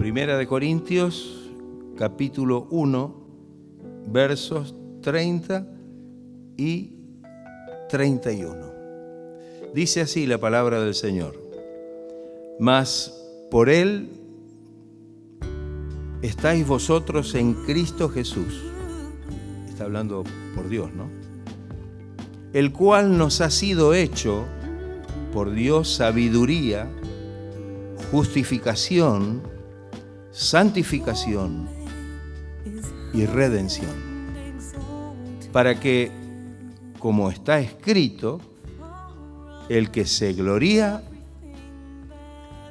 Primera de Corintios, capítulo 1, versos 30 y 31. Dice así la palabra del Señor: mas por Él estáis vosotros en Cristo Jesús. Está hablando por Dios, ¿no? El cual nos ha sido hecho por Dios sabiduría, justificación, santificación y redención, para que, como está escrito, el que se gloría,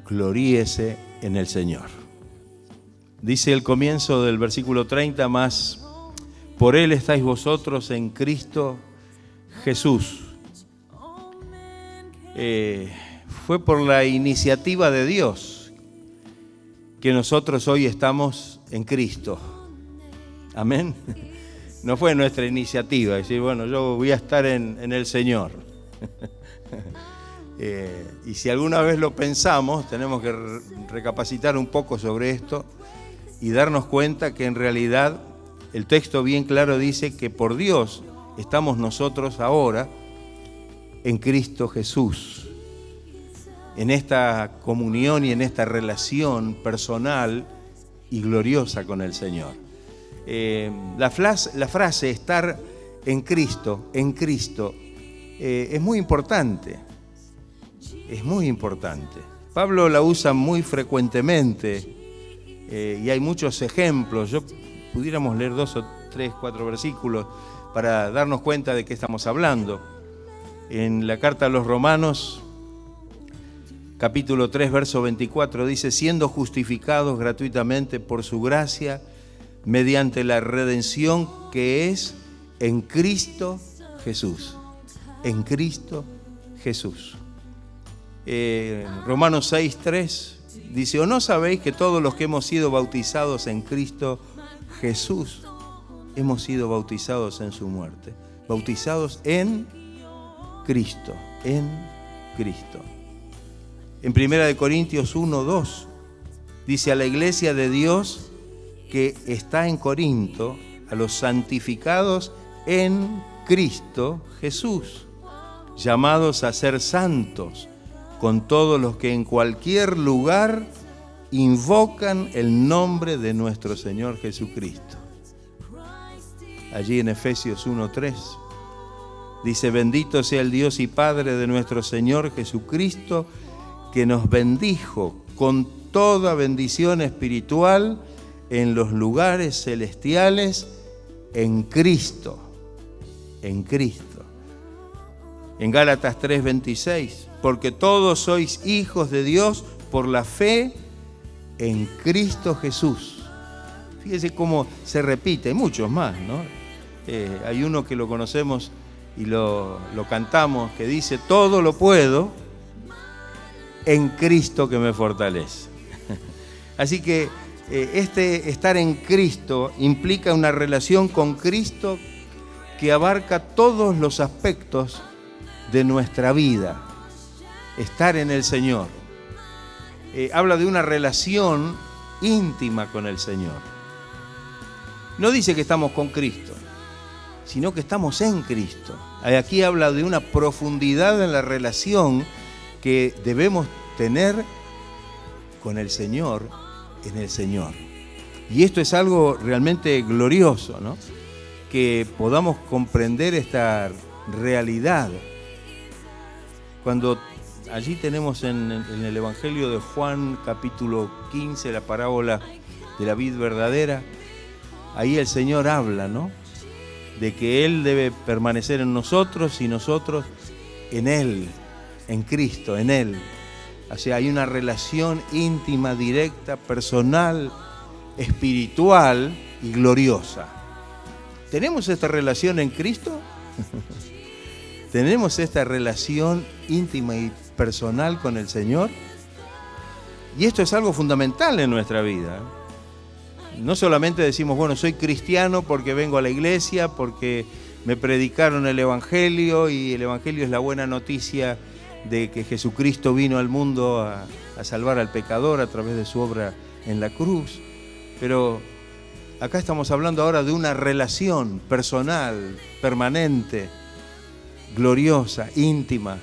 gloríese en el Señor. Dice el comienzo del versículo 30, más por Él estáis vosotros en Cristo Jesús. Fue por la iniciativa de Dios que nosotros hoy estamos en Cristo. Amén. No fue nuestra iniciativa, decir, bueno, yo voy a estar en el Señor. Y si alguna vez lo pensamos, tenemos que recapacitar un poco sobre esto y darnos cuenta que en realidad el texto bien claro dice que por Dios estamos nosotros ahora en Cristo Jesús, en esta comunión y en esta relación personal y gloriosa con el Señor. La frase estar en Cristo, es muy importante, Pablo la usa muy frecuentemente y hay muchos ejemplos. Pudiéramos leer 2 o 3, 4 versículos para darnos cuenta de qué estamos hablando. En la carta a los Romanos, capítulo 3, verso 24, dice: siendo justificados gratuitamente por su gracia, mediante la redención que es en Cristo Jesús. En Cristo Jesús. Romanos 6, 3 dice: ¿o no sabéis que todos los que hemos sido bautizados en Cristo Jesús hemos sido bautizados en su muerte? Bautizados en Cristo, en Cristo. En Primera de Corintios 1, 2 dice: a la iglesia de Dios que está en Corinto, a los santificados en Cristo Jesús, llamados a ser santos, con todos los que en cualquier lugar invocan el nombre de nuestro Señor Jesucristo. Allí en Efesios 1:3 dice: bendito sea el Dios y Padre de nuestro Señor Jesucristo, que nos bendijo con toda bendición espiritual en los lugares celestiales en Cristo. En Cristo. En Gálatas 3:26, porque todos sois hijos de Dios por la fe en Cristo Jesús. Fíjese cómo se repite, hay muchos más, ¿no? Hay uno que lo conocemos y lo cantamos, que dice: todo lo puedo en Cristo que me fortalece. Así que este estar en Cristo implica una relación con Cristo que abarca todos los aspectos de nuestra vida. Estar en el Señor. Habla de una relación íntima con el Señor. No dice que estamos con Cristo, sino que estamos en Cristo. Aquí habla de una profundidad en la relación que debemos tener con el Señor, en el Señor. Y esto es algo realmente glorioso, ¿no? Que podamos comprender esta realidad. Cuando allí tenemos en el Evangelio de Juan, capítulo 15, la parábola de la vid verdadera, ahí el Señor habla, ¿no? De que Él debe permanecer en nosotros y nosotros en Él, en Cristo, en Él. O sea, hay una relación íntima, directa, personal, espiritual y gloriosa. ¿Tenemos esta relación en Cristo? ¿Tenemos esta relación íntima y personal con el Señor? Y esto es algo fundamental en nuestra vida. No solamente decimos, bueno, soy cristiano porque vengo a la iglesia, porque me predicaron el Evangelio y el Evangelio es la buena noticia de que Jesucristo vino al mundo a salvar al pecador a través de su obra en la cruz. Pero acá estamos hablando ahora de una relación personal, permanente, gloriosa, íntima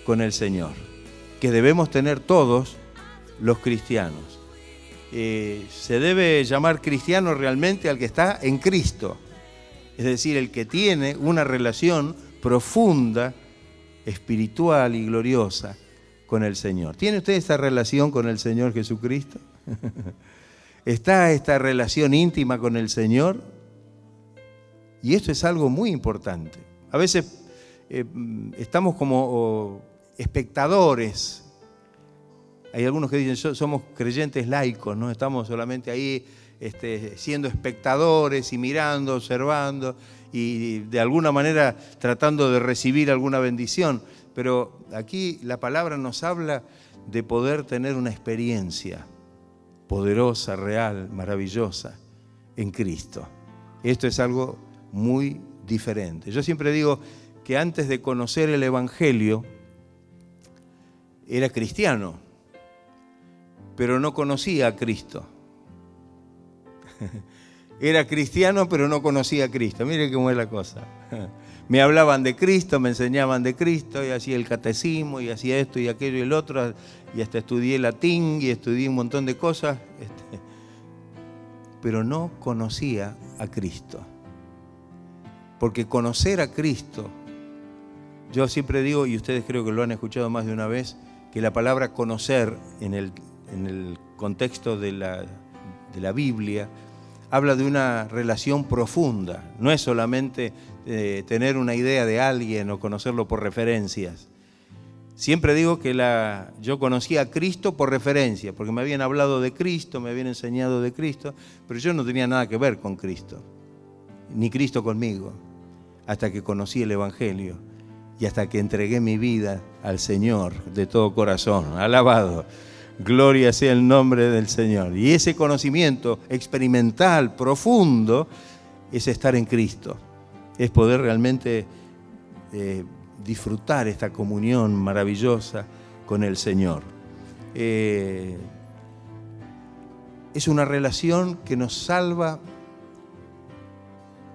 con el Señor, que debemos tener todos los cristianos. Se debe llamar cristiano realmente al que está en Cristo, es decir, el que tiene una relación profunda, espiritual y gloriosa con el Señor. ¿Tiene usted esta relación con el Señor Jesucristo? ¿Está esta relación íntima con el Señor? Y esto es algo muy importante. A veces estamos como espectadores. Hay algunos que dicen, somos creyentes laicos, ¿no? Estamos solamente ahí siendo espectadores y mirando, observando y de alguna manera tratando de recibir alguna bendición. Pero aquí la palabra nos habla de poder tener una experiencia poderosa, real, maravillosa en Cristo. Esto es algo muy diferente. Yo siempre digo que antes de conocer el Evangelio era cristiano, pero no conocía a Cristo. Era cristiano, pero no conocía a Cristo. Mire cómo es la cosa. Me hablaban de Cristo, me enseñaban de Cristo, y hacía el catecismo, y hacía esto y aquello y el otro, y hasta estudié latín, y estudié un montón de cosas, pero no conocía a Cristo. Porque conocer a Cristo, yo siempre digo, y ustedes creo que lo han escuchado más de una vez, que la palabra conocer en el contexto de la Biblia habla de una relación profunda. No es solamente tener una idea de alguien o conocerlo por referencias. Siempre digo que yo conocí a Cristo por referencia, porque me habían hablado de Cristo, me habían enseñado de Cristo, pero yo no tenía nada que ver con Cristo, ni Cristo conmigo, hasta que conocí el Evangelio y hasta que entregué mi vida al Señor de todo corazón. Alabado. Gloria sea el nombre del Señor. Y ese conocimiento experimental, profundo, es estar en Cristo. Es poder realmente disfrutar esta comunión maravillosa con el Señor. Es una relación que nos salva,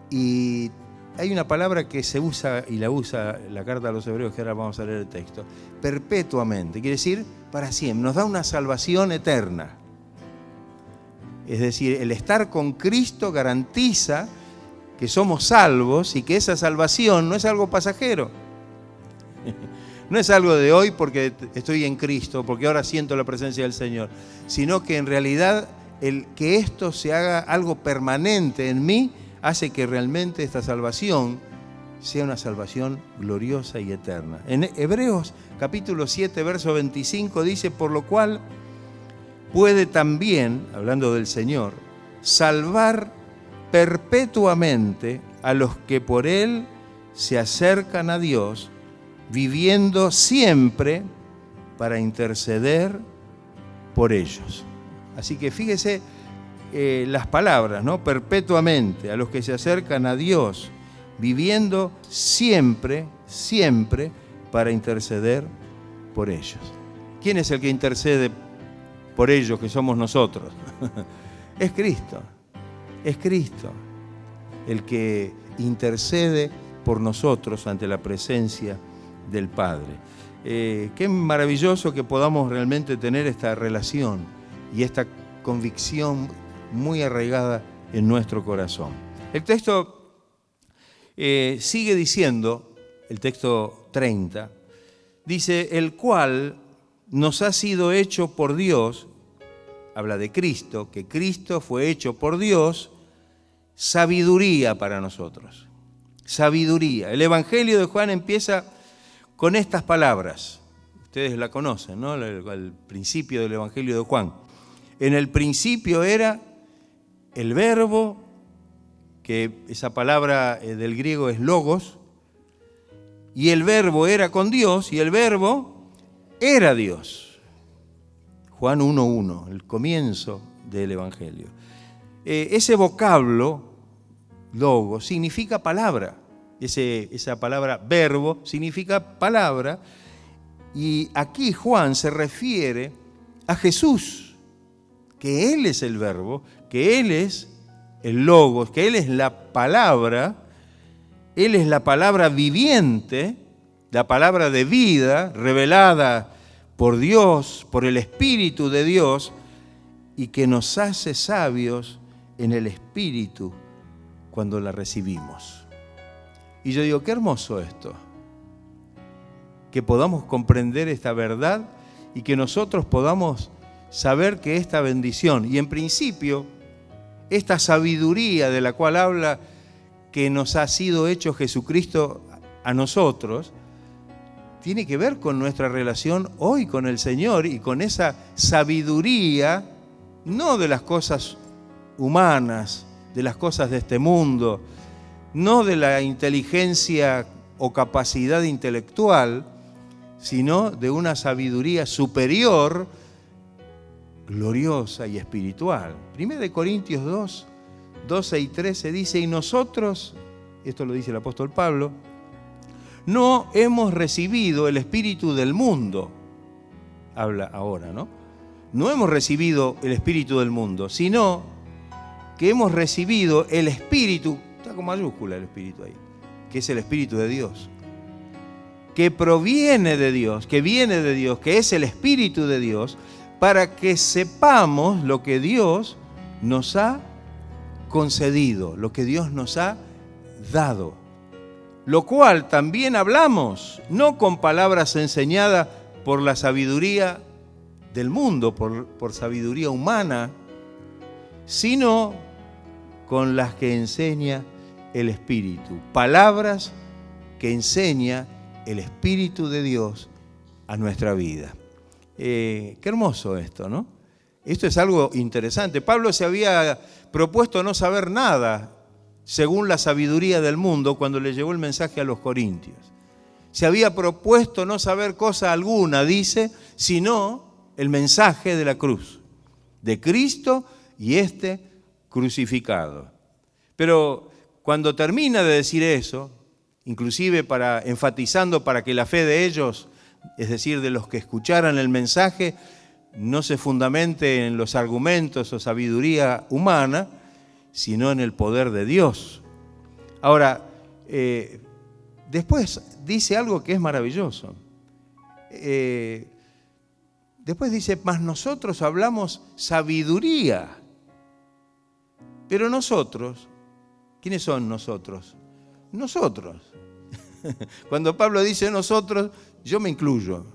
y hay una palabra que se usa, y la usa la carta a los Hebreos, que ahora vamos a leer el texto, perpetuamente, quiere decir para siempre, nos da una salvación eterna. Es decir, el estar con Cristo garantiza que somos salvos y que esa salvación no es algo pasajero. No es algo de hoy porque estoy en Cristo, porque ahora siento la presencia del Señor, sino que en realidad el que esto se haga algo permanente en mí hace que realmente esta salvación sea una salvación gloriosa y eterna. En Hebreos capítulo 7, verso 25 dice, por lo cual puede también, hablando del Señor, salvar perpetuamente a los que por Él se acercan a Dios, viviendo siempre para interceder por ellos. Así que fíjese las palabras, ¿no? Perpetuamente, a los que se acercan a Dios, viviendo siempre, siempre para interceder por ellos. ¿Quién es el que intercede por ellos, que somos nosotros? Es Cristo. Es Cristo el que intercede por nosotros ante la presencia del Padre. Qué maravilloso que podamos realmente tener esta relación y esta convicción muy arraigada en nuestro corazón. El texto sigue diciendo, el texto 30, dice, el cual nos ha sido hecho por Dios, habla de Cristo, que Cristo fue hecho por Dios, sabiduría para nosotros. Sabiduría. El Evangelio de Juan empieza con estas palabras. Ustedes la conocen, ¿no? El principio del Evangelio de Juan. En el principio era el verbo, que esa palabra del griego es logos, y el verbo era con Dios, y el verbo era Dios. Juan 1:1, el comienzo del Evangelio. Ese vocablo, logos, significa palabra. Esa palabra verbo significa palabra, Y aquí Juan se refiere a Jesús, que Él es el Verbo, que Él es el Logos, que Él es la palabra viviente, la palabra de vida, revelada por Dios, por el Espíritu de Dios, y que nos hace sabios en el Espíritu cuando la recibimos. Y yo digo, qué hermoso esto, que podamos comprender esta verdad y que nosotros podamos saber que esta bendición, y en principio, esta sabiduría de la cual habla que nos ha sido hecho Jesucristo a nosotros, tiene que ver con nuestra relación hoy con el Señor y con esa sabiduría, no de las cosas humanas, de las cosas de este mundo, no de la inteligencia o capacidad intelectual, sino de una sabiduría superior, gloriosa y espiritual. 1 Corintios 2, 12 y 13 dice, y nosotros, esto lo dice el apóstol Pablo, no hemos recibido el espíritu del mundo, habla ahora, ¿no? No hemos recibido el espíritu del mundo, sino que hemos recibido el espíritu, está con mayúscula el espíritu ahí, que es el espíritu de Dios, que proviene de Dios, que viene de Dios, que es el espíritu de Dios, para que sepamos lo que Dios nos ha concedido, lo que Dios nos ha dado. Lo cual también hablamos, no con palabras enseñadas por la sabiduría del mundo, por sabiduría humana, sino con las que enseña el Espíritu. Palabras que enseña el Espíritu de Dios a nuestra vida. Qué hermoso esto, ¿no? Esto es algo interesante. Pablo se había propuesto no saber nada según la sabiduría del mundo cuando le llevó el mensaje a los corintios. Se había propuesto no saber cosa alguna, dice, sino el mensaje de la cruz, de Cristo y este crucificado. Pero cuando termina de decir eso, inclusive enfatizando para que la fe de ellos, es decir, de los que escucharan el mensaje, no se fundamente en los argumentos o sabiduría humana, sino en el poder de Dios. Ahora, después dice algo que es maravilloso. Después dice, mas nosotros hablamos sabiduría. Pero nosotros, ¿quiénes son nosotros? Nosotros. Cuando Pablo dice nosotros, yo me incluyo.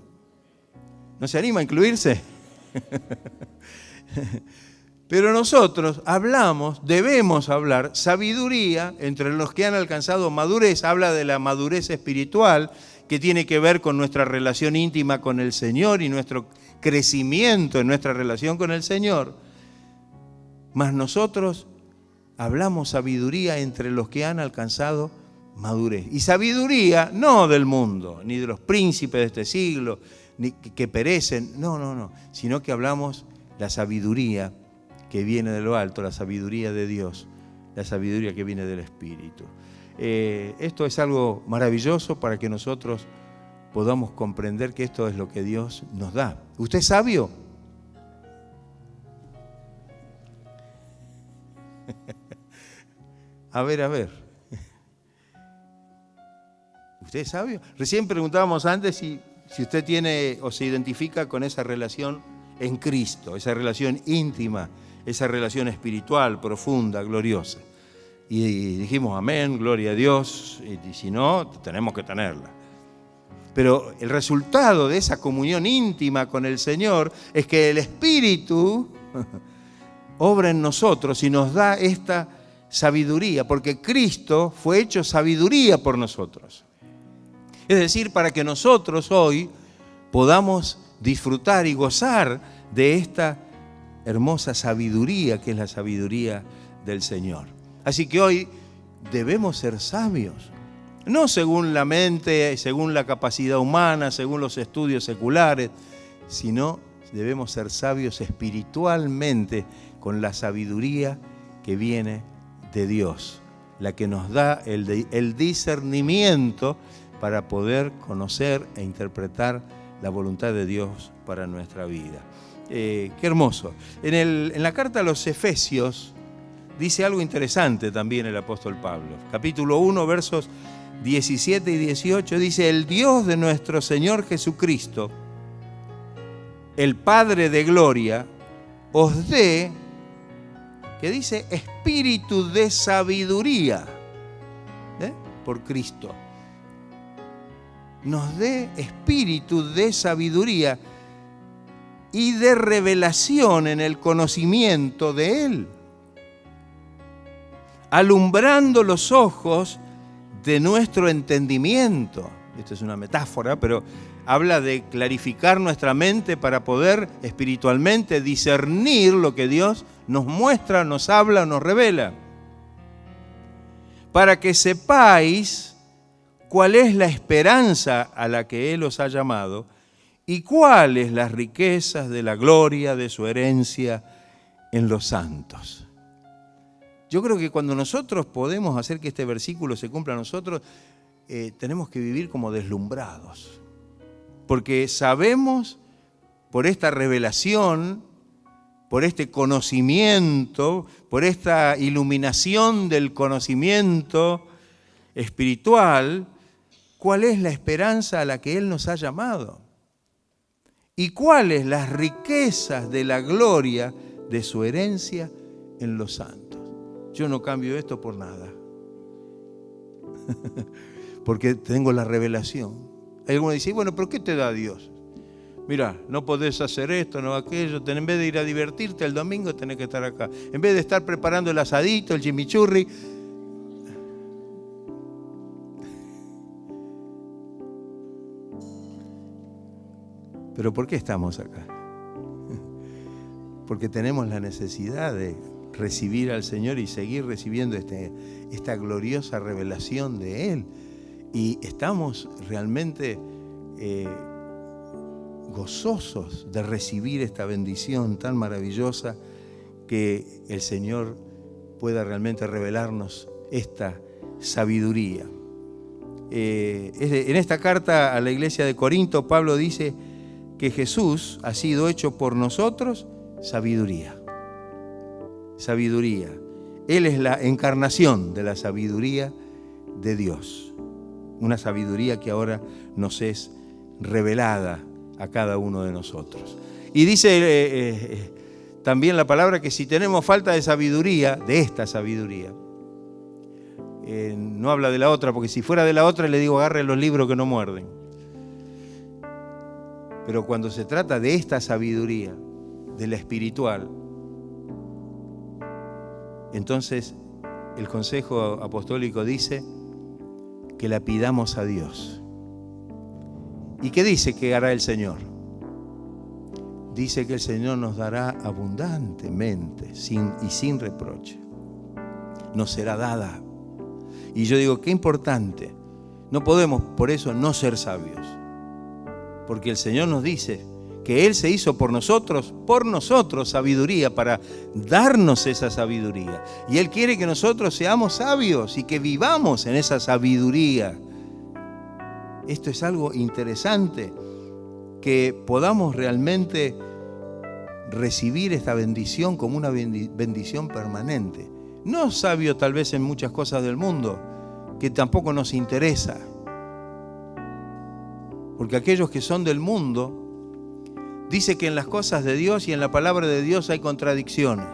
¿No se anima a incluirse? Pero nosotros hablamos, debemos hablar sabiduría entre los que han alcanzado madurez. Habla de la madurez espiritual que tiene que ver con nuestra relación íntima con el Señor y nuestro crecimiento en nuestra relación con el Señor. Mas nosotros hablamos sabiduría entre los que han alcanzado madurez. Y sabiduría no del mundo, ni de los príncipes de este siglo, ni que perecen, no, sino que hablamos la sabiduría que viene de lo alto, la sabiduría de Dios, la sabiduría que viene del Espíritu. Esto es algo maravilloso para que nosotros podamos comprender que esto es lo que Dios nos da. ¿Usted es sabio? A ver. ¿Usted es sabio? Recién preguntábamos antes si usted tiene o se identifica con esa relación en Cristo, esa relación íntima, esa relación espiritual, profunda, gloriosa. Y dijimos amén, gloria a Dios, y si no, tenemos que tenerla. Pero el resultado de esa comunión íntima con el Señor es que el Espíritu obra en nosotros y nos da esta sabiduría, porque Cristo fue hecho sabiduría por nosotros. Es decir, para que nosotros hoy podamos disfrutar y gozar de esta hermosa sabiduría que es la sabiduría del Señor. Así que hoy debemos ser sabios, no según la mente, según la capacidad humana, según los estudios seculares, sino debemos ser sabios espiritualmente con la sabiduría que viene de Dios, la que nos da el discernimiento para poder conocer e interpretar la voluntad de Dios para nuestra vida. Qué hermoso. En la carta a los Efesios dice algo interesante también el apóstol Pablo. Capítulo 1, versos 17 y 18, dice: el Dios de nuestro Señor Jesucristo, el Padre de gloria, os dé, que dice, espíritu de sabiduría, por Cristo. Nos dé espíritu de sabiduría y de revelación en el conocimiento de Él, alumbrando los ojos de nuestro entendimiento. Esto es una metáfora, pero habla de clarificar nuestra mente para poder espiritualmente discernir lo que Dios nos muestra, nos habla, nos revela. Para que sepáis cuál es la esperanza a la que Él os ha llamado y cuáles las riquezas de la gloria de su herencia en los santos. Yo creo que cuando nosotros podemos hacer que este versículo se cumpla a nosotros, tenemos que vivir como deslumbrados. Porque sabemos por esta revelación, por este conocimiento, por esta iluminación del conocimiento espiritual, cuál es la esperanza a la que Él nos ha llamado y cuáles las riquezas de la gloria de su herencia en los santos. Yo no cambio esto por nada, porque tengo la revelación. Hay algunos que dicen, bueno, ¿pero qué te da Dios? Mira, no podés hacer esto, no aquello. En vez de ir a divertirte el domingo, tenés que estar acá. En vez de estar preparando el asadito, el chimichurri. ¿Pero por qué estamos acá? Porque tenemos la necesidad de recibir al Señor y seguir recibiendo esta gloriosa revelación de Él. Y estamos realmente gozosos de recibir esta bendición tan maravillosa, que el Señor pueda realmente revelarnos esta sabiduría. En esta carta a la iglesia de Corinto, Pablo dice que Jesús ha sido hecho por nosotros sabiduría. Sabiduría. Él es la encarnación de la sabiduría de Dios. Una sabiduría que ahora nos es revelada a cada uno de nosotros. Y dice también la palabra que si tenemos falta de sabiduría, de esta sabiduría, no habla de la otra, porque si fuera de la otra le digo agarre los libros que no muerden. Pero cuando se trata de esta sabiduría, de la espiritual, entonces el Consejo Apostólico dice que la pidamos a Dios. ¿Y qué dice que hará el Señor? Dice que el Señor nos dará abundantemente y sin reproche. Nos será dada. Y yo digo, qué importante. No podemos por eso no ser sabios. Porque el Señor nos dice que Él se hizo por nosotros sabiduría, para darnos esa sabiduría. Y Él quiere que nosotros seamos sabios y que vivamos en esa sabiduría. Esto es algo interesante, que podamos realmente recibir esta bendición como una bendición permanente. No sabio tal vez en muchas cosas del mundo, que tampoco nos interesa. Porque aquellos que son del mundo, dice que en las cosas de Dios y en la palabra de Dios hay contradicciones.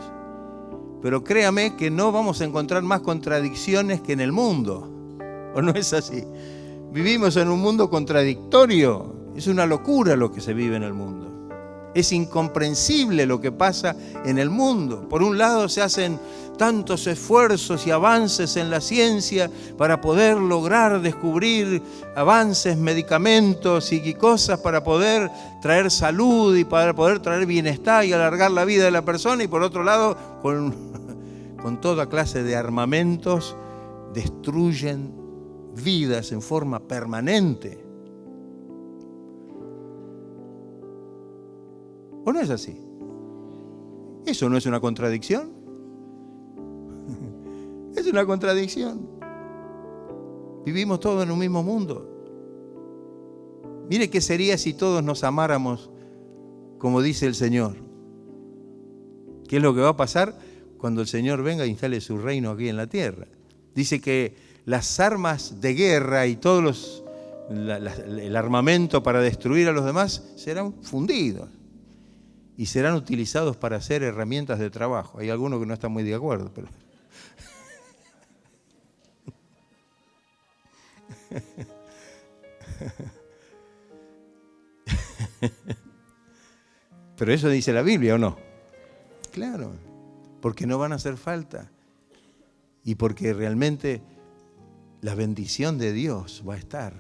Pero créame que no vamos a encontrar más contradicciones que en el mundo. ¿O no es así? Vivimos en un mundo contradictorio. Es una locura lo que se vive en el mundo. Es incomprensible lo que pasa en el mundo. Por un lado se hacen tantos esfuerzos y avances en la ciencia para poder lograr descubrir avances, medicamentos y cosas para poder traer salud y para poder traer bienestar y alargar la vida de la persona. Y por otro lado, con toda clase de armamentos, destruyen vidas en forma permanente. ¿O no es así? ¿Eso no es una contradicción? Es una contradicción. Vivimos todos en un mismo mundo. Mire qué sería si todos nos amáramos como dice el Señor. ¿Qué es lo que va a pasar cuando el Señor venga e instale su reino aquí en la tierra? Dice que las armas de guerra y todos el armamento para destruir a los demás serán fundidos y serán utilizados para hacer herramientas de trabajo. Hay algunos que no están muy de acuerdo, pero... Pero eso dice la Biblia, ¿o no? Claro, porque no van a hacer falta y porque realmente la bendición de Dios va a estar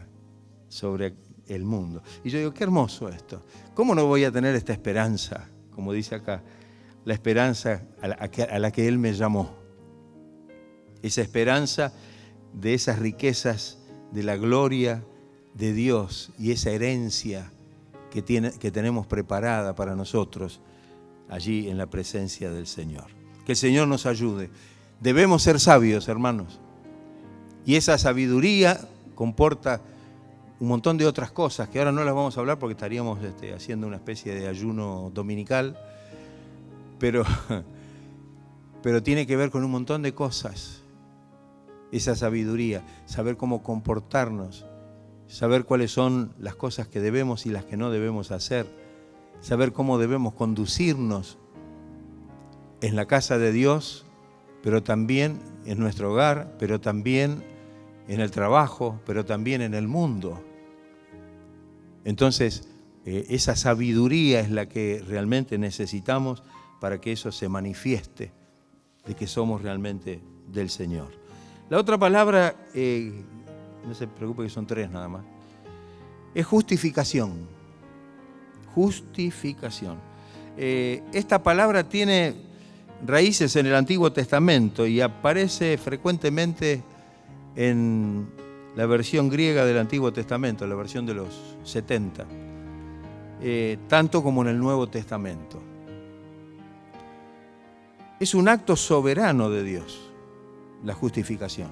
sobre el mundo. Y yo digo, qué hermoso esto. ¿Cómo no voy a tener esta esperanza? Como dice acá, la esperanza a la que Él me llamó. Esa esperanza de esas riquezas de la gloria de Dios y esa herencia que tenemos preparada para nosotros allí en la presencia del Señor. Que el Señor nos ayude. Debemos ser sabios, hermanos. Y esa sabiduría comporta un montón de otras cosas que ahora no las vamos a hablar porque estaríamos haciendo una especie de ayuno dominical, pero tiene que ver con un montón de cosas. Esa sabiduría, saber cómo comportarnos, saber cuáles son las cosas que debemos y las que no debemos hacer, saber cómo debemos conducirnos en la casa de Dios, pero también en nuestro hogar, pero también en el trabajo, pero también en el mundo. Entonces, esa sabiduría es la que realmente necesitamos para que eso se manifieste, de que somos realmente del Señor. La otra palabra, no se preocupe que son 3 nada más, es justificación. Justificación. Esta palabra tiene raíces en el Antiguo Testamento y aparece frecuentemente en la versión griega del Antiguo Testamento, la versión de los 70, tanto como en el Nuevo Testamento. Es un acto soberano de Dios, la justificación.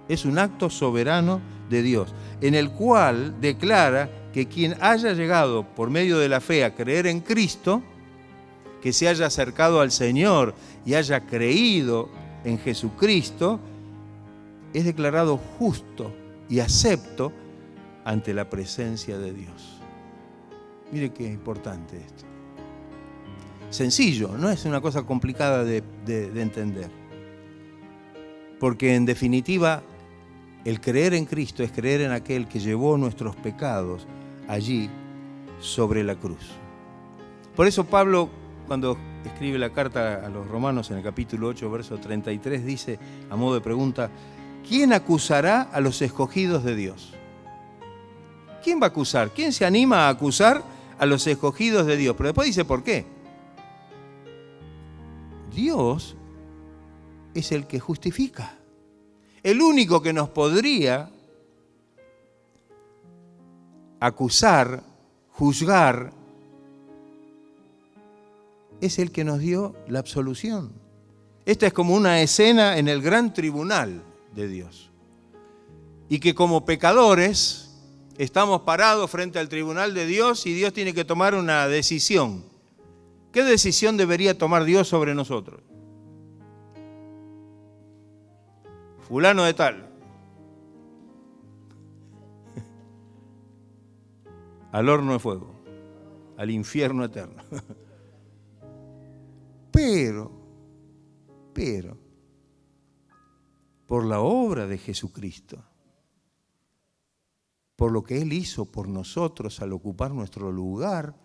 Es un acto soberano de Dios, en el cual declara que quien haya llegado por medio de la fe a creer en Cristo, que se haya acercado al Señor y haya creído en Jesucristo, es declarado justo y acepto ante la presencia de Dios. Mire qué importante esto. Sencillo, no es una cosa complicada de entender. Porque en definitiva, el creer en Cristo es creer en aquel que llevó nuestros pecados allí sobre la cruz. Por eso Pablo, cuando escribe la carta a los Romanos en el capítulo 8, verso 33, dice, a modo de pregunta, ¿quién acusará a los escogidos de Dios? ¿Quién va a acusar? ¿Quién se anima a acusar a los escogidos de Dios? Pero después dice, ¿por qué? Dios es el que justifica. El único que nos podría acusar, juzgar, es el que nos dio la absolución. Esta es como una escena en el gran tribunal de Dios. Y que como pecadores estamos parados frente al tribunal de Dios y Dios tiene que tomar una decisión. ¿Qué decisión debería tomar Dios sobre nosotros? Fulano de tal. Al horno de fuego, al infierno eterno. Pero, por la obra de Jesucristo, por lo que Él hizo por nosotros al ocupar nuestro lugar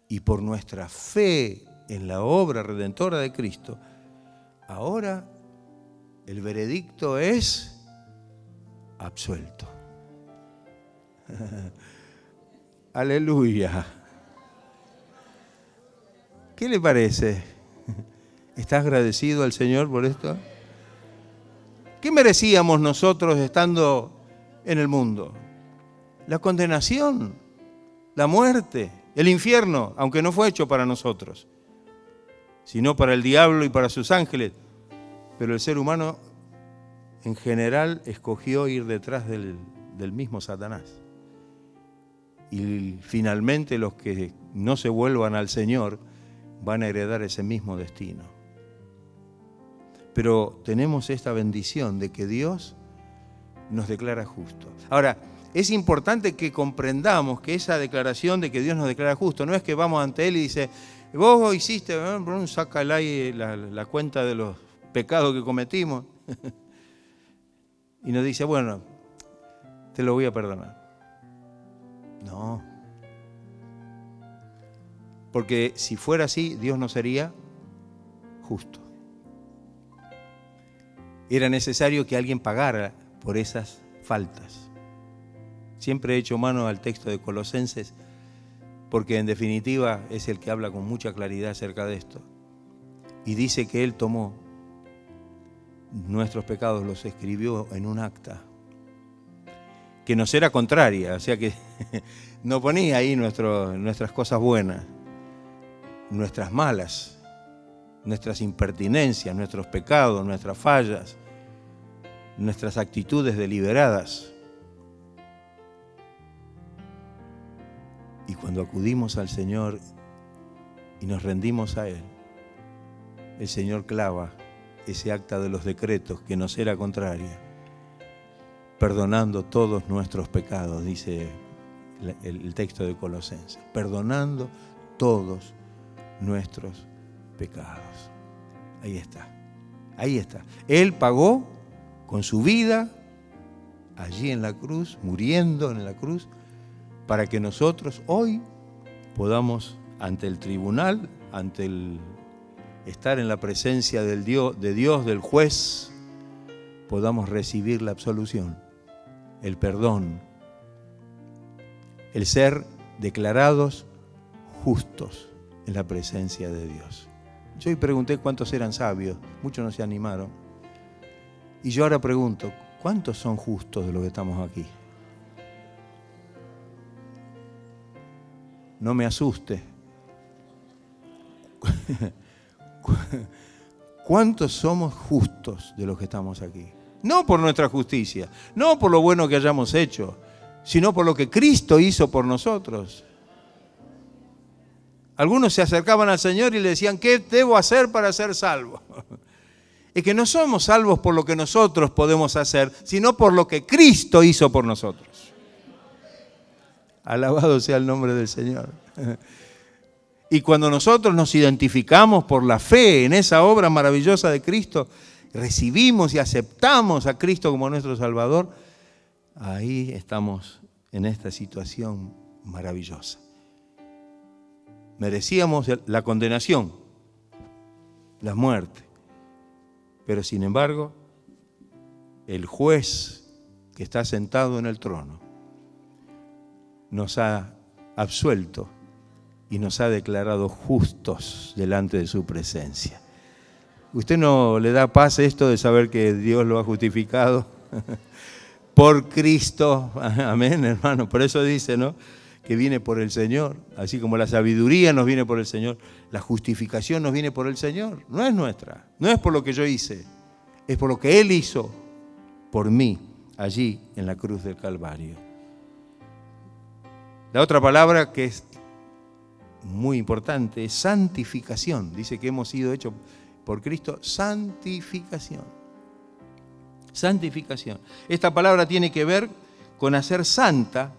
y por nuestra fe en la obra redentora de Cristo, ahora el veredicto es absuelto. Aleluya. ¿Qué le parece? ¿Estás agradecido al Señor por esto? ¿Qué merecíamos nosotros estando en el mundo? La condenación, la muerte, el infierno, aunque no fue hecho para nosotros, sino para el diablo y para sus ángeles. Pero el ser humano en general escogió ir detrás del mismo Satanás. y finalmente los que no se vuelvan al Señor van a heredar ese mismo destino. Pero tenemos esta bendición de que Dios nos declara justos. Ahora, es importante que comprendamos que esa declaración de que Dios nos declara justos no es que vamos ante Él y dice, vos hiciste, saca la cuenta de los pecados que cometimos y nos dice, bueno, te lo voy a perdonar. No. Porque si fuera así, Dios no sería justo. Era necesario que alguien pagara por esas faltas. Siempre he hecho mano al texto de Colosenses, porque en definitiva es el que habla con mucha claridad acerca de esto. Y dice que Él tomó nuestros pecados, los escribió en un acta que nos era contraria, o sea que no ponía ahí nuestras cosas buenas, nuestras malas, nuestras impertinencias, nuestros pecados, nuestras fallas, nuestras actitudes deliberadas. Y cuando acudimos al Señor y nos rendimos a Él, el Señor clava ese acta de los decretos que nos era contraria, perdonando todos nuestros pecados, dice el texto de Colosenses, perdonando todos nuestros pecados. Ahí está, ahí está. Él pagó con su vida allí en la cruz, muriendo en la cruz, para que nosotros hoy podamos ante el tribunal, estar en la presencia de Dios, del juez, podamos recibir la absolución, el perdón, el ser declarados justos en la presencia de Dios. Yo hoy pregunté cuántos eran sabios, muchos no se animaron. Y yo ahora pregunto, ¿cuántos son justos de los que estamos aquí? No me asuste. ¿Cuántos somos justos de los que estamos aquí? No por nuestra justicia, no por lo bueno que hayamos hecho, sino por lo que Cristo hizo por nosotros. Algunos se acercaban al Señor y le decían, ¿qué debo hacer para ser salvo? Es que no somos salvos por lo que nosotros podemos hacer, sino por lo que Cristo hizo por nosotros. Alabado sea el nombre del Señor. Y cuando nosotros nos identificamos por la fe en esa obra maravillosa de Cristo, recibimos y aceptamos a Cristo como nuestro Salvador, ahí estamos en esta situación maravillosa. Merecíamos la condenación, la muerte, pero sin embargo, el juez que está sentado en el trono nos ha absuelto y nos ha declarado justos delante de su presencia. ¿Usted no le da paz esto de saber que Dios lo ha justificado por Cristo? Amén, hermano. Por eso dice, ¿no?, que viene por el Señor. Así como la sabiduría nos viene por el Señor, la justificación nos viene por el Señor. No es nuestra, no es por lo que yo hice, es por lo que Él hizo por mí allí en la cruz del Calvario. La otra palabra que es muy importante es santificación. Dice que hemos sido hechos por Cristo, santificación. Santificación. Esta palabra tiene que ver con hacer santa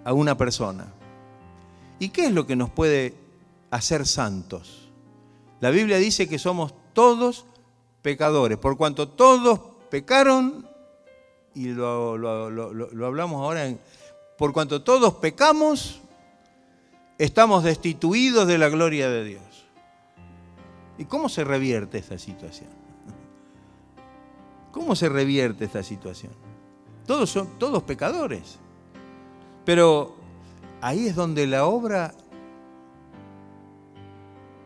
a una persona. ¿Y qué es lo que nos puede hacer santos? La Biblia dice que somos todos pecadores, por cuanto todos pecaron, y lo hablamos ahora, por cuanto todos pecamos, estamos destituidos de la gloria de Dios. ¿Y cómo se revierte esta situación? ¿Cómo se revierte esta situación? Todos pecadores. Pero ahí es donde la obra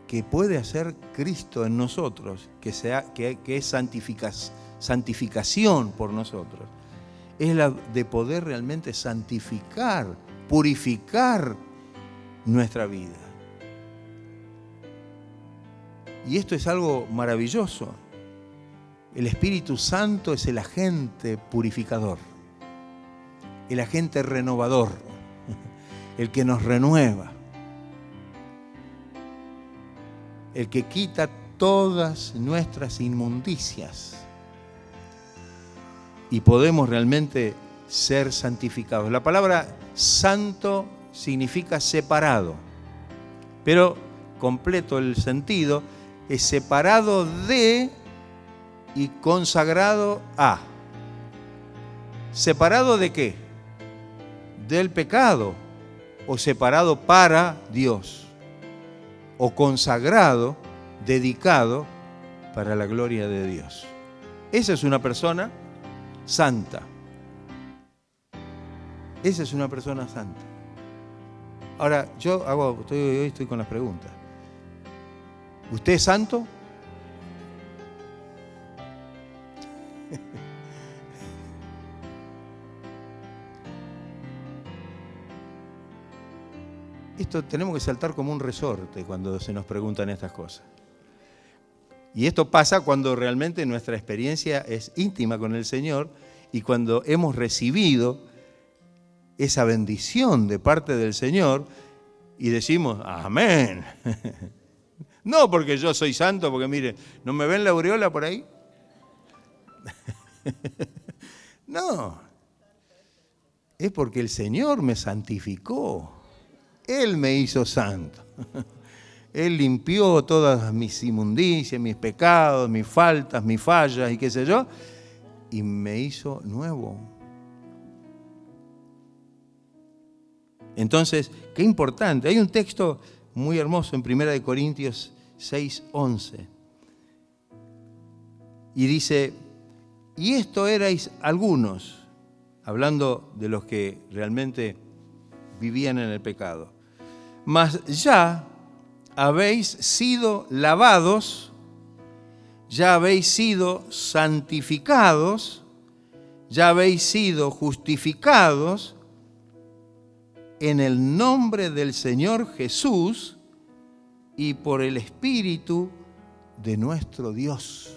que puede hacer Cristo en nosotros, que es santificación por nosotros, es la de poder realmente santificar, purificar nuestra vida. Y esto es algo maravilloso. El Espíritu Santo es el agente purificador, el agente renovador, el que nos renueva, el que quita todas nuestras inmundicias y podemos realmente ser santificados. La palabra santo significa separado, pero completo el sentido, es separado de y consagrado a. ¿Separado de qué? Del pecado, o separado para Dios, o consagrado, dedicado para la gloria de Dios. Esa es una persona santa. Esa es una persona santa. Ahora, hoy estoy con las preguntas. ¿Usted es santo? Esto tenemos que saltar como un resorte cuando se nos preguntan estas cosas. Y esto pasa cuando realmente nuestra experiencia es íntima con el Señor y cuando hemos recibido esa bendición de parte del Señor y decimos, amén. No porque yo soy santo, porque mire, ¿no me ven la aureola por ahí? No, es porque el Señor me santificó. Él me hizo santo. Él limpió todas mis inmundicias, mis pecados, mis faltas, mis fallas y qué sé yo, y me hizo nuevo. Entonces, qué importante. Hay un texto muy hermoso en 1 Corintios 6:11. Y dice, y esto erais algunos, hablando de los que realmente vivían en el pecado. Mas ya habéis sido lavados, ya habéis sido santificados, ya habéis sido justificados en el nombre del Señor Jesús y por el Espíritu de nuestro Dios.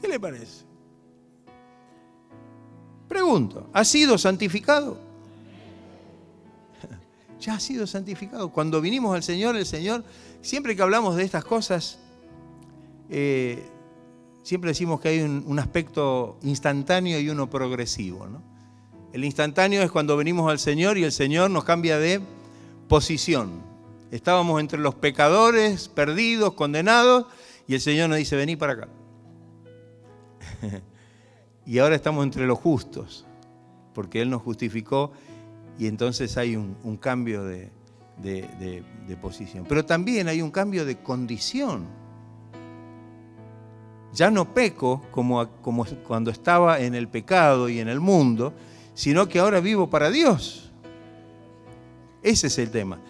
¿Qué le parece? Pregunto, ¿ha sido santificado? Ya ha sido santificado. Cuando vinimos al Señor, el Señor, siempre que hablamos de estas cosas, siempre decimos que hay un aspecto instantáneo y uno progresivo, ¿no? El instantáneo es cuando venimos al Señor y el Señor nos cambia de posición. Estábamos entre los pecadores, perdidos, condenados, y el Señor nos dice, vení para acá. Y ahora estamos entre los justos, porque Él nos justificó y entonces hay un cambio de posición. Pero también hay un cambio de condición. Ya no peco como cuando estaba en el pecado y en el mundo, sino que ahora vivo para Dios. Ese es el tema.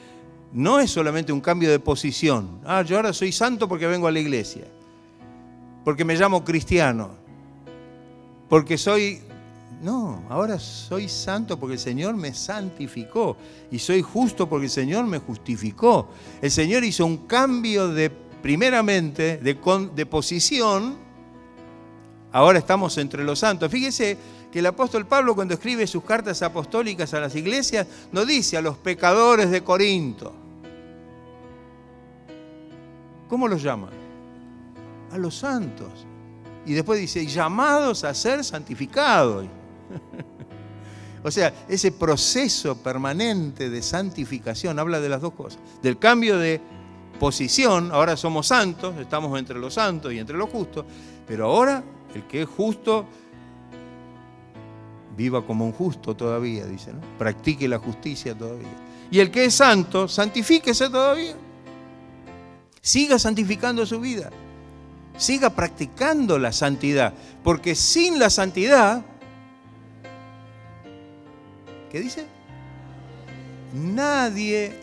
No es solamente un cambio de posición. Yo ahora soy santo porque vengo a la iglesia, porque me llamo cristiano, porque soy... No, ahora soy santo porque el Señor me santificó y soy justo porque el Señor me justificó. El Señor hizo un cambio primeramente de posición. Ahora estamos entre los santos. Fíjese que el apóstol Pablo, cuando escribe sus cartas apostólicas a las iglesias, no dice a los pecadores de Corinto. ¿Cómo los llama? A los santos. Y después dice, llamados a ser santificados. O sea, ese proceso permanente de santificación habla de las dos cosas. Del cambio de posición, ahora somos santos, estamos entre los santos y entre los justos, pero ahora el que es justo, viva como un justo todavía, dice, ¿no? Practique la justicia todavía. Y el que es santo, santifíquese todavía. Siga santificando su vida. Siga practicando la santidad, porque sin la santidad, ¿qué dice? Nadie,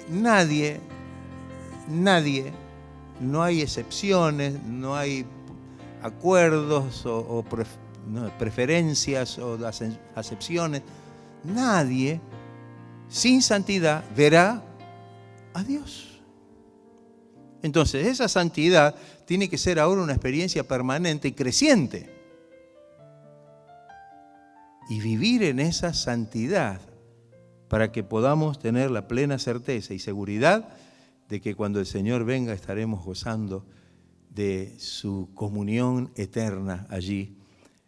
no hay excepciones, no hay acuerdos o preferencias o acepciones. Nadie sin santidad verá a Dios. Entonces, esa santidad tiene que ser ahora una experiencia permanente y creciente. Y vivir en esa santidad para que podamos tener la plena certeza y seguridad de que cuando el Señor venga estaremos gozando de su comunión eterna allí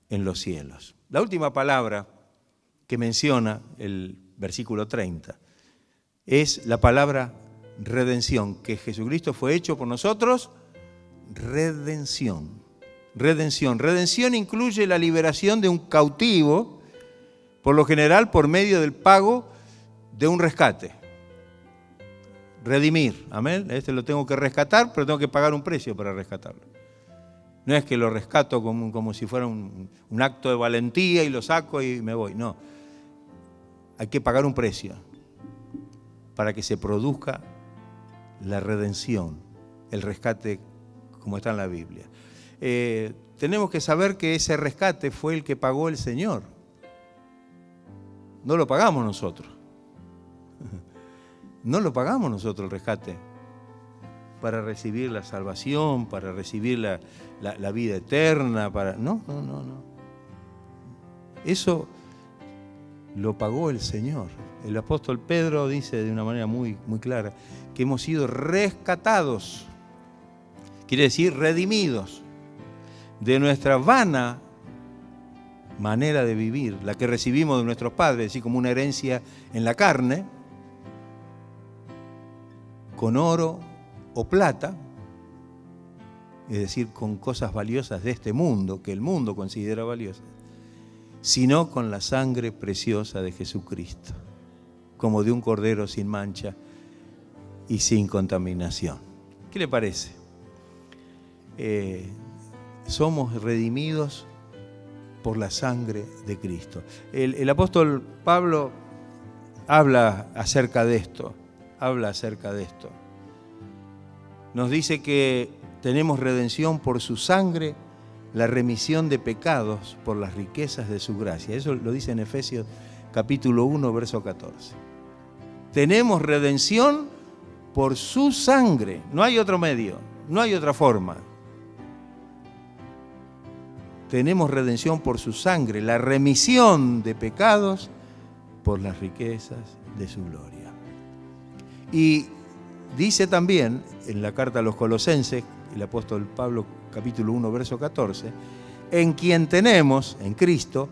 en los cielos. La última palabra que menciona el versículo 30 es la palabra redención, que Jesucristo fue hecho por nosotros, redención. Redención. Redención incluye la liberación de un cautivo, por lo general por medio del pago de un rescate. Redimir, amén. Lo tengo que rescatar, pero tengo que pagar un precio para rescatarlo. No es que lo rescato como si fuera un acto de valentía y lo saco y me voy. No, hay que pagar un precio para que se produzca la redención, el rescate como está en la Biblia. Tenemos que saber que ese rescate fue el que pagó el Señor. No lo pagamos nosotros. No lo pagamos nosotros el rescate para recibir la salvación, para recibir la vida eterna, No. Eso lo pagó el Señor. El apóstol Pedro dice de una manera muy, muy clara que hemos sido rescatados, quiere decir redimidos, de nuestra vana manera de vivir, la que recibimos de nuestros padres, así como una herencia en la carne, con oro o plata, es decir, con cosas valiosas de este mundo, que el mundo considera valiosas, sino con la sangre preciosa de Jesucristo, como de un cordero sin mancha y sin contaminación. ¿Qué le parece? Somos redimidos por la sangre de Cristo. El apóstol Pablo habla acerca de esto. Nos dice que tenemos redención por su sangre, la remisión de pecados por las riquezas de su gracia. Eso lo dice en Efesios capítulo 1, verso 14. Tenemos redención por su sangre. No hay otro medio, no hay otra forma. Tenemos redención por su sangre, la remisión de pecados por las riquezas de su gloria. Y dice también en la carta a los Colosenses, el apóstol Pablo, capítulo 1, verso 14, en quien tenemos, en Cristo,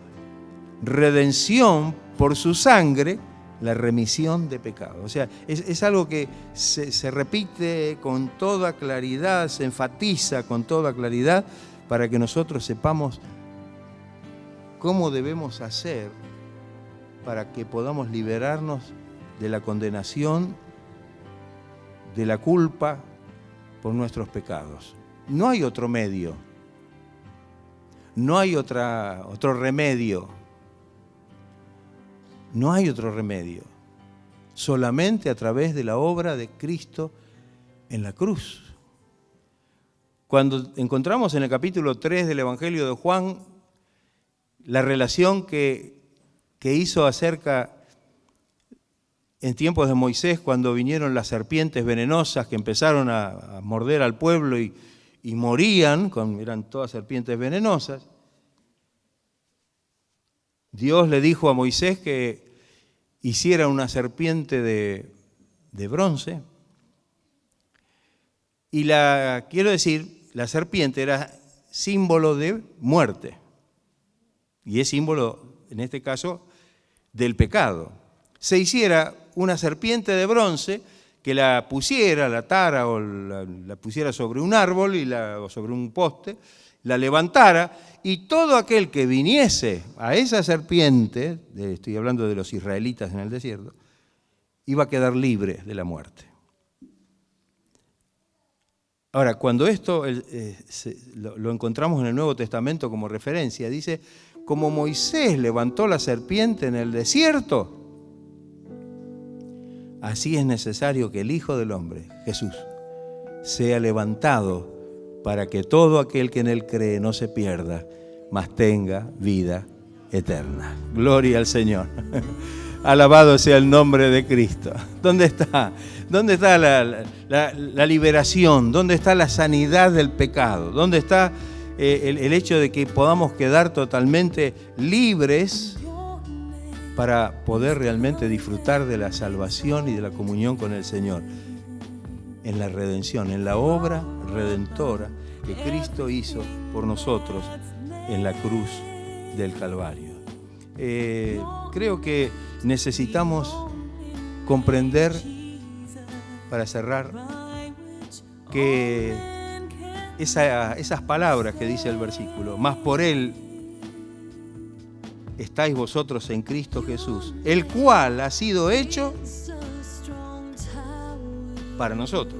redención por su sangre, la remisión de pecados. O sea, es algo que se repite con toda claridad, se enfatiza con toda claridad para que nosotros sepamos cómo debemos hacer para que podamos liberarnos de la condenación, de la culpa por nuestros pecados. No hay otro medio, no hay otro remedio, no hay otro remedio, solamente a través de la obra de Cristo en la cruz. Cuando encontramos en el capítulo 3 del Evangelio de Juan la relación que hizo acerca en tiempos de Moisés, cuando vinieron las serpientes venenosas que empezaron a morder al pueblo y morían, eran todas serpientes venenosas, Dios le dijo a Moisés que hiciera una serpiente de bronce. Y la serpiente era símbolo de muerte. Y es símbolo, en este caso, del pecado. Se hiciera una serpiente de bronce que la atara o la pusiera sobre un árbol o sobre un poste, la levantara, y todo aquel que viniese a esa serpiente, estoy hablando de los israelitas en el desierto, iba a quedar libre de la muerte. Ahora, cuando esto lo encontramos en el Nuevo Testamento como referencia, dice, como Moisés levantó la serpiente en el desierto, así es necesario que el Hijo del Hombre, Jesús, sea levantado para que todo aquel que en Él cree no se pierda, mas tenga vida eterna. Gloria al Señor. Alabado sea el nombre de Cristo. ¿Dónde está? ¿Dónde está la liberación? ¿Dónde está la sanidad del pecado? ¿Dónde está el hecho de que podamos quedar totalmente libres para poder realmente disfrutar de la salvación y de la comunión con el Señor. En la redención, en la obra redentora que Cristo hizo por nosotros en la cruz del Calvario. Creo que necesitamos comprender, para cerrar, que esas palabras que dice el versículo, más por Él estáis vosotros en Cristo Jesús, el cual ha sido hecho para nosotros,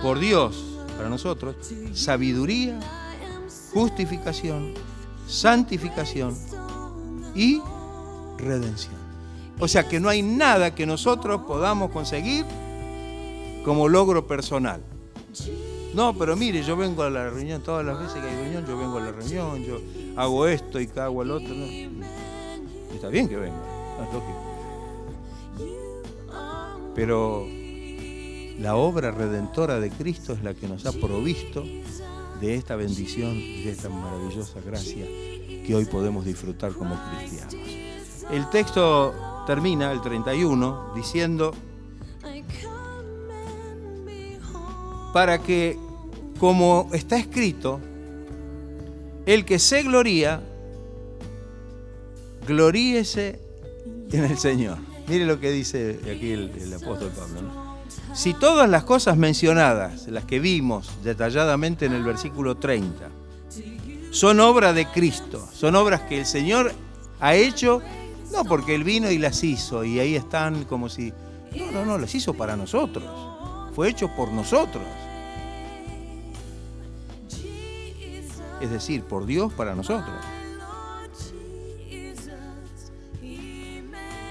por Dios, para nosotros, sabiduría, justificación, santificación y redención. O sea que no hay nada que nosotros podamos conseguir como logro personal. No, pero mire, yo vengo a la reunión, todas las veces que hay reunión, yo vengo a la reunión, yo hago esto y hago el otro. No. Está bien que venga, es lógico. Pero la obra redentora de Cristo es la que nos ha provisto de esta bendición, de esta maravillosa gracia que hoy podemos disfrutar como cristianos. El texto termina, el 31, diciendo: para que, como está escrito, el que se gloría, gloríese en el Señor. Mire lo que dice aquí el apóstol Pablo, ¿no? Si todas las cosas mencionadas, las que vimos detalladamente en el versículo 30, son obra de Cristo, son obras que el Señor ha hecho, no porque Él vino y las hizo, y ahí están como si... No, las hizo para nosotros, fue hecho por nosotros. Es decir, por Dios para nosotros.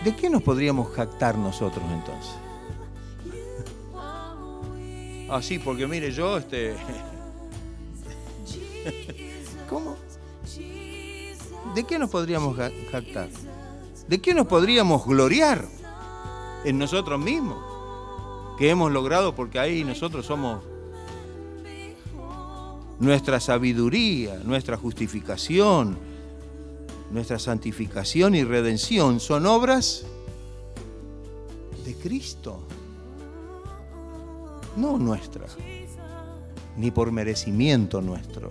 ¿De qué nos podríamos jactar nosotros entonces? Ah, sí, porque mire, yo ¿Cómo? ¿De qué nos podríamos jactar? ¿De qué nos podríamos gloriar? En nosotros mismos, que hemos logrado, porque ahí nosotros somos nuestra sabiduría, nuestra justificación, nuestra santificación y redención son obras de Cristo, no nuestras, ni por merecimiento nuestro.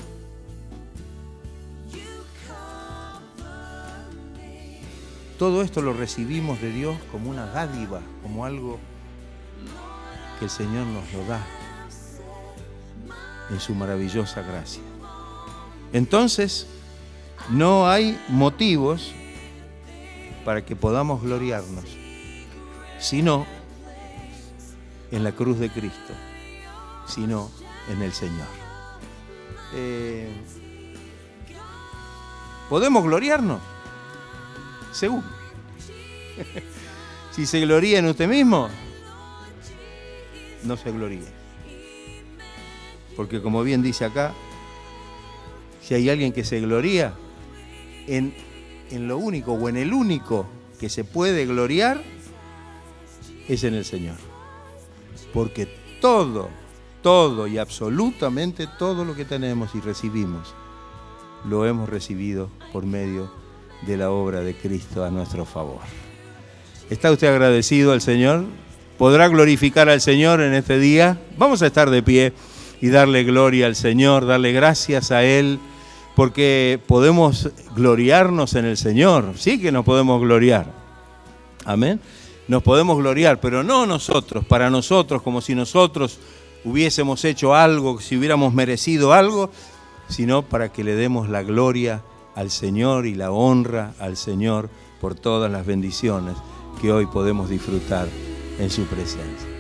Todo esto lo recibimos de Dios como una dádiva, como algo que el Señor nos lo da en su maravillosa gracia. Entonces, no hay motivos para que podamos gloriarnos, sino en la cruz de Cristo, sino en el Señor. ¿Podemos gloriarnos? Seguro. Si se gloría en usted mismo, no se gloríe. Porque como bien dice acá, si hay alguien que se gloría en lo único o en el único que se puede gloriar, es en el Señor. Porque todo y absolutamente todo lo que tenemos y recibimos, lo hemos recibido por medio de la obra de Cristo a nuestro favor. ¿Está usted agradecido al Señor? ¿Podrá glorificar al Señor en este día? Vamos a estar de pie y darle gloria al Señor, darle gracias a Él, porque podemos gloriarnos en el Señor. Sí que nos podemos gloriar. Amén. Nos podemos gloriar, pero no nosotros, para nosotros, como si nosotros hubiésemos hecho algo, si hubiéramos merecido algo, sino para que le demos la gloria al Señor y la honra al Señor por todas las bendiciones que hoy podemos disfrutar en su presencia.